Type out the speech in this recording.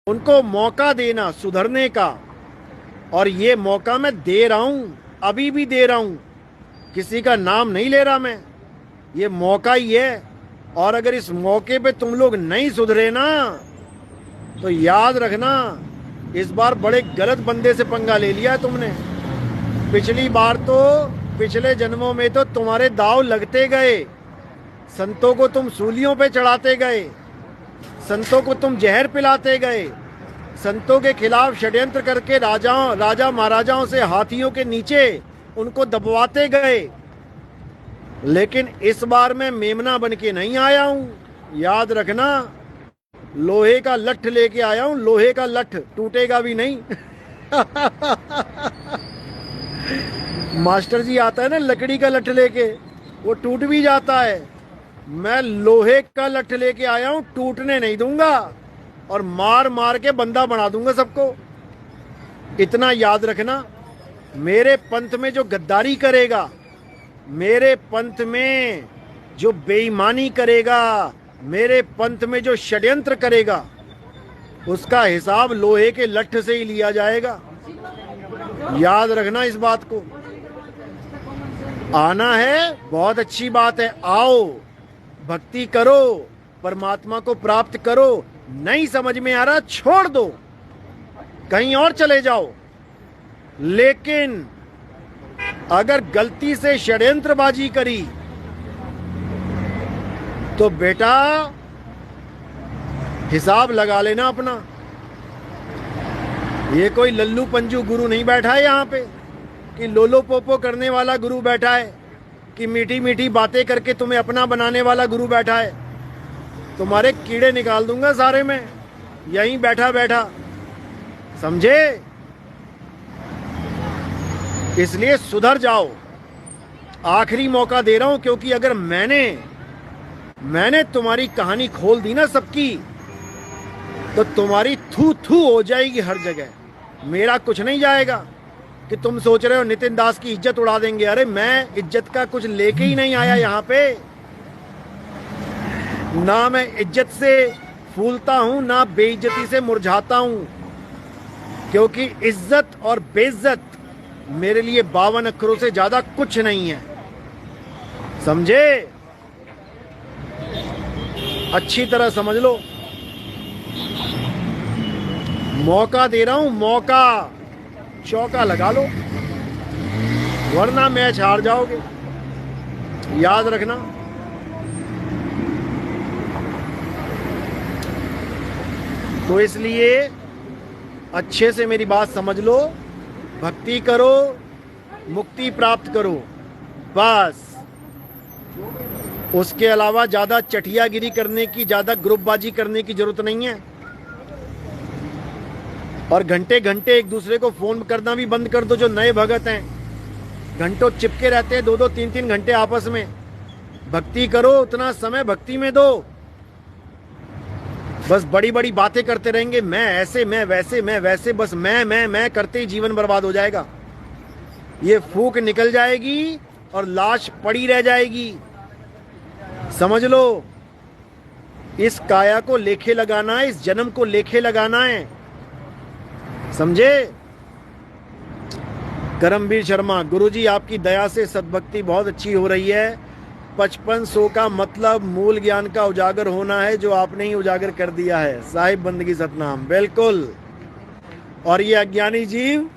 उनको मौका देना सुधरने का, और ये मौका मैं दे रहा हूं, अभी भी दे रहा हूं, किसी का नाम नहीं ले रहा मैं, ये मौका ही है। और अगर इस मौके पे तुम लोग नहीं सुधरे ना, तो याद रखना इस बार बड़े गलत बंदे से पंगा ले लिया तुमने। पिछली बार तो, पिछले जन्मों में तो तुम्हारे दाव लगते गए, संतों को तुम सूलियों पे चढ़ाते गए, संतों को तुम जहर पिलाते गए, संतों के खिलाफ षड्यंत्र करके राजा महाराजाओं से हाथियों के नीचे उनको दबवाते गए। लेकिन इस बार मैं मेमना बन के नहीं आया हूं, याद रखना, लोहे का लठ लेके आया हूं, लोहे का लठ, टूटेगा भी नहीं। मास्टर जी आता है ना लकड़ी का लठ लेके, वो टूट भी जाता है। मैं लोहे का लठ लेके आया हूं, टूटने नहीं दूंगा, और मार मार के बंदा बना दूंगा सबको। इतना याद रखना, मेरे पंथ में जो गद्दारी करेगा, मेरे पंथ में जो बेईमानी करेगा, मेरे पंथ में जो षड्यंत्र करेगा, उसका हिसाब लोहे के लठ से ही लिया जाएगा। याद रखना इस बात को। आना है, बहुत अच्छी बात है, आओ, भक्ति करो, परमात्मा को प्राप्त करो। नहीं समझ में आ रहा, छोड़ दो, कहीं और चले जाओ। लेकिन अगर गलती से षड्यंत्रबाजी करी तो बेटा हिसाब लगा लेना अपना। ये कोई लल्लू पंजू गुरु नहीं बैठा है यहाँ पे, कि लोलो पोपो करने वाला गुरु बैठा है, कि मीठी मीठी बातें करके तुम्हें अपना बनाने वाला गुरु बैठा है। तुम्हारे कीड़े निकाल दूंगा सारे में, यहीं बैठा बैठा, समझे? इसलिए सुधर जाओ, आखिरी मौका दे रहा हूं, क्योंकि अगर मैंने तुम्हारी कहानी खोल दी ना सबकी, तो तुम्हारी थू थू हो जाएगी हर जगह, मेरा कुछ नहीं जाएगा। कि तुम सोच रहे हो नितिन दास की इज्जत उड़ा देंगे, अरे मैं इज्जत का कुछ लेके ही नहीं आया यहाँ पे। ना मैं इज्जत से फूलता हूं, ना बेइज्जती से मुरझाता हूं, क्योंकि इज्जत और बेइज्जत मेरे लिए 52 अक्षरों से ज्यादा कुछ नहीं है, समझे? अच्छी तरह समझ लो, मौका दे रहा हूं, मौका, चौका लगा लो, वरना मैच हार जाओगे, याद रखना। तो इसलिए अच्छे से मेरी बात समझ लो, भक्ति करो, मुक्ति प्राप्त करो, बस। उसके अलावा ज्यादा चटियागिरी करने की, ज्यादा ग्रुपबाजी करने की जरूरत नहीं है। और घंटे घंटे एक दूसरे को फोन करना भी बंद कर दो। जो नए भगत हैं घंटों चिपके रहते हैं, 2-2 3-3 घंटे आपस में। भक्ति करो, उतना समय भक्ति में दो। बस बड़ी बड़ी बातें करते रहेंगे, मैं ऐसे, मैं वैसे, मैं वैसे, बस मैं करते ही जीवन बर्बाद हो जाएगा। ये फूंक निकल जाएगी और लाश पड़ी रह जाएगी, समझ लो। इस काया को लेखे लगाना है, इस जन्म को लेखे लगाना है, समझे? करमवीर शर्मा, गुरुजी आपकी दया से सद्भक्ति बहुत अच्छी हो रही है। 5500 का मतलब मूल ज्ञान का उजागर होना है, जो आपने ही उजागर कर दिया है। साहिब बंदगी सतनाम, बिल्कुल। और ये अज्ञानी जीव